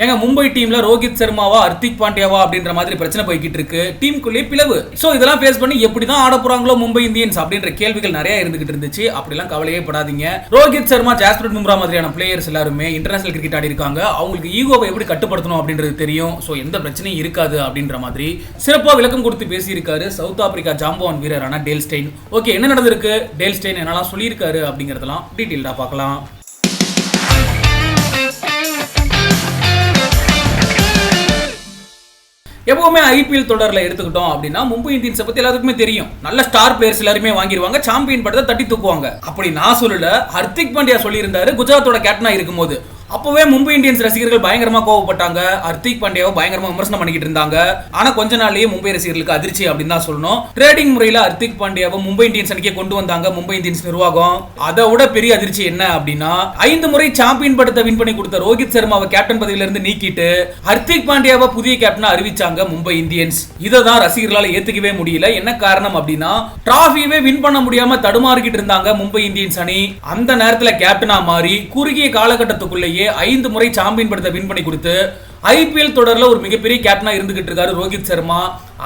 எங்க மும்பை டீம்ல ரோஹித் சர்மாவா ஹர்திக் பாண்டியாவா அப்படின்ற மாதிரி பிரச்சனை போய்கிட்டு இருக்கு. டீமுக்குள்ளே பிளவு. சோ இதெல்லாம் ஃபேஸ் பண்ணி எப்படி தான் ஆட போறாங்களோ மும்பை இந்தியன்ஸ் அப்படின்ற கேள்விகள் நிறைய இருந்துகிட்டு இருந்துச்சு. அப்படிலாம் கவலையே படாதீங்க. ரோஹித் சர்மா, ஜாஸ்பிரிட் பும்ரா மாதிரியான பிளேயர்ஸ் எல்லாருமே இன்டர்நேஷனல் கிரிக்கெட் ஆடி இருக்காங்க. அவங்களுக்கு ஈகோவை எப்படி கட்டுப்படுத்தணும் அப்படின்றது தெரியும். சோ எந்த பிரச்சனையும் இருக்காது அப்படின்ற மாதிரி சிறப்பா விளக்கம் கொடுத்து பேசியிருக்காரு சவுத் ஆப்பிரிக்கா ஜாம்பவான் வீரரான டேல் ஸ்டெயின். ஓகே, என்ன நடந்திருக்கு, டேல் ஸ்டெயின் என்னெல்லாம் சொல்லியிருக்காரு அப்படிங்கறதெல்லாம் டீடைல்டா பார்க்கலாம். எப்பவுமே ஐபிஎல் தொடர்ல எடுத்துக்கிட்டோம் அப்படின்னா மும்பை இந்தியன்ஸ் பத்தி எல்லாத்துக்குமே தெரியும். நல்ல ஸ்டார் பிளேயர்ஸ் எல்லாருமே வாங்கிடுவாங்க, சாம்பியன் படத்தை தட்டி தூக்குவாங்க. அப்படி நான் சொல்லல, ஹர்திக் பாண்டியா சொல்லியிருந்தாரு குஜராத்தோட கேப்டனா இருக்கும்போது. அப்பவே மும்பை இந்தியன்ஸ் ரசிகர்கள் பயங்கரமா கோவப்பட்டாங்க. ஹர்திக் பாண்டியாவை பயங்கரமா விமர்சனம் பண்ணிக்கிட்டு இருந்தாங்க. ஆனா கொஞ்ச நாள்லயே மும்பை ரசிகர்களுக்கு அதிர்ச்சி அப்படின்னு தான் சொல்லணும். ட்ரேடிங் முறையில ஹர்திக் பாண்டியாவை மும்பை இந்தியன்ஸ் அணிக்கே கொண்டு வந்தாங்க மும்பை இந்தியன்ஸ் நிர்வாகம். அதை விட பெரிய அதிர்ச்சி என்ன அப்படின்னா, 5 முறை சாம்பியன் படத்தை வின் பண்ணி கொடுத்த ரோஹித் சர்மாவை கேப்டன் பதவியில இருந்து நீக்கிட்டு ஹர்திக் பாண்டியாவை புதிய கேப்டனா அறிவிச்சாங்க மும்பை இந்தியன்ஸ். இதை தான் ரசிகர்களால் ஏத்துக்கவே முடியல. என்ன காரணம் அப்படின்னா, டிராஃபியவே வின் பண்ண முடியாம தடுமாறிக்கிட்டு இருந்தாங்க மும்பை இந்தியன்ஸ் அணி. அந்த நேரத்துல கேப்டனா மாறி குறுகிய காலகட்டத்துக்குள்ளேயே 5 முறை சாம்பியன் படத்தை வின் பண்ணி கொடுத்து ஐபிஎல் தொடர்ல ஒரு மிகப்பெரிய கேப்டனா இருந்துகிட்டு இருக்காரு ரோஹித் சர்மா.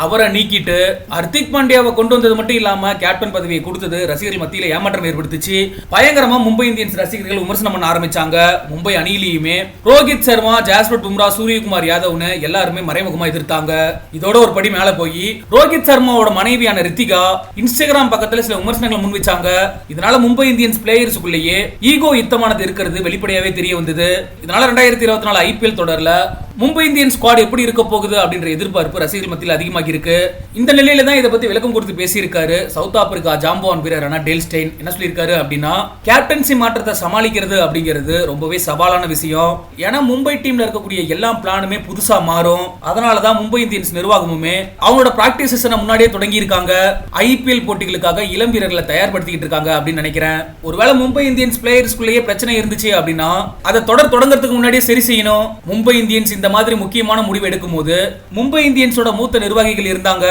அவரை நீக்கிட்டு ஹர்திக் பாண்டியாவை கொண்டு வந்தது மட்டும் இல்லாம கேப்டன் பதவியை கொடுத்தது ரசிகர்கள் மத்தியில ஏமாற்றம் ஏற்படுத்துச்சு. பயங்கரமா மும்பை இந்தியன்ஸ் ரசிகர்கள் விமர்சனம் பண்ண ஆரம்பிச்சாங்க. மும்பை அணியிலேயுமே ரோஹித் சர்மா, ஜாஸ்பிரிட் பும்ரா, சூரியகுமார் யாதவ்னு எல்லாருமே மறைமுகமா எதிர்த்தாங்க. இதோட ஒரு படி மேல போய் ரோஹித் சர்மாவோட மனைவியான ரித்திகா இன்ஸ்டாகிராம் பக்கத்துல சில விமர்சனங்களை முன்வைச்சாங்க. இதனால மும்பை இந்தியன்ஸ் பிளேயர்ஸுக்குள்ளேயே ஈகோ யுத்தமானது இருக்கிறது வெளிப்படையாவே தெரிய வந்தது. இதனால 2024 ஐபிஎல் தொடர்ல மும்பை இந்தியன்ஸ் ஸ்குவாட் எப்படி இருக்க போகுது அப்படின்ற எதிர்பார்ப்பு ரசிகர்கள் மத்தியில் அதிகமாகி இருக்கு. இந்த நிலையில தான் இதை பத்தி விளக்கம் கொடுத்து பேசியிருக்காரு சவுத் ஆப்பிரிக்கா ஜாம்பவான் வீரரான டேல் ஸ்டெயின். என்ன சொல்லியிருக்காரு அப்படின்னா, கேப்டன்சி மாற்றத்தை சமாளிக்கிறது அப்படிங்கிறது ரொம்பவே சவாலான விஷயம். ஏன்னா மும்பை டீம்ல இருக்கக்கூடிய எல்லா பிளானுமே புதுசா மாறும். அதனாலதான் மும்பை இந்தியன்ஸ் நிர்வாகமுமே அவங்களோட பிராக்டிஸ் செஷனை முன்னாடியே தொடங்கி இருக்காங்க. ஐபிஎல் போட்டிகளுக்காக இளம் வீரர்களை தயார்படுத்திக்கிட்டு இருக்காங்க அப்படின்னு நினைக்கிறேன். ஒருவேளை மும்பை இந்தியன்ஸ் பிளேயர்ஸ்குள்ளேயே பிரச்சனை இருந்துச்சு அப்படின்னா அதை தொடங்கிறதுக்கு முன்னாடியே சரி செய்யணும். மும்பை இந்தியன்ஸ் இந்த மாதிரி முக்கியமான முடிவு எடுக்கும் போது மும்பை இந்தியன்ஸோட மூத்த நிர்வாகிகள் இருந்தாங்க.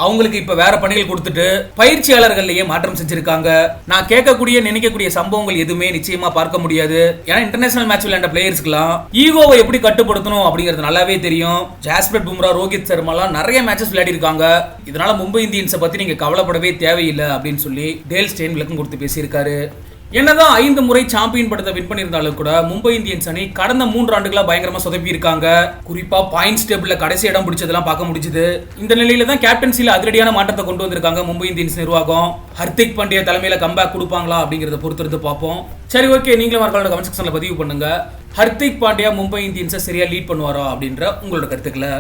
அவங்களுக்கு இப்ப வேற பணிகள் கொடுத்துட்டு பயிற்சியாளர்கள்லயே மாற்றம் செஞ்சிருக்காங்க. நான் கேட்கக்கூடிய நினைக்கக்கூடிய சம்பவங்கள் எதுவுமே நிச்சயமா பார்க்க முடியாது. ஏன்னா இன்டர்நேஷனல் மேட்ச் விளையாண்ட பிளேயர்ஸ்க்குலாம் ஈகோவை எப்படி கட்டுப்படுத்தணும் அப்படிங்கிறது நல்லாவே தெரியும். ஜாஸ்பிரிட் பும்ரா, ரோஹித் சர்மாலாம் நிறைய மேட்சஸ் விளையாடி இருக்காங்க. இதனால மும்பை இந்தியன்ஸை பத்தி நீங்க கவலைப்படவே தேவையில்லை அப்படின்னு சொல்லி டேல் ஸ்டெயின் விளக்கம் கொடுத்து பேசியிருக்காரு. என்னதான் 5 முறை சாம்பியன் படத்தை வின் பண்ணியிருந்தாலும் கூட மும்பை இந்தியன்ஸ் அணி கடந்த 3 ஆண்டுகளா பயங்கரமா சொதப்பி இருக்காங்க. குறிப்பா பாயிண்ட்ஸ் டேபிள்ல கடைசி இடம் பிடிச்சதெல்லாம் பார்க்க முடிஞ்சது. இந்த நிலையில தான் கேப்டன்சில அதிரடியான மாற்றத்தை கொண்டு வந்திருக்காங்க மும்பை இந்தியன்ஸ் நிர்வாகம். ஹர்திக் பாண்டியா தலைமையில கம்பேக் கொடுப்பாங்களா அப்படிங்கறத பொறுத்து பார்ப்போம். சரி, ஓகே, நீங்களும் மறக்காம கமெண்ட் செக்ஷன்ல பதிவு பண்ணுங்க. ஹர்திக் பாண்டியா மும்பை இந்தியன்ஸை சரியா லீட் பண்ணுவாரா அப்படின்ற உங்களோட கருத்துக்களை.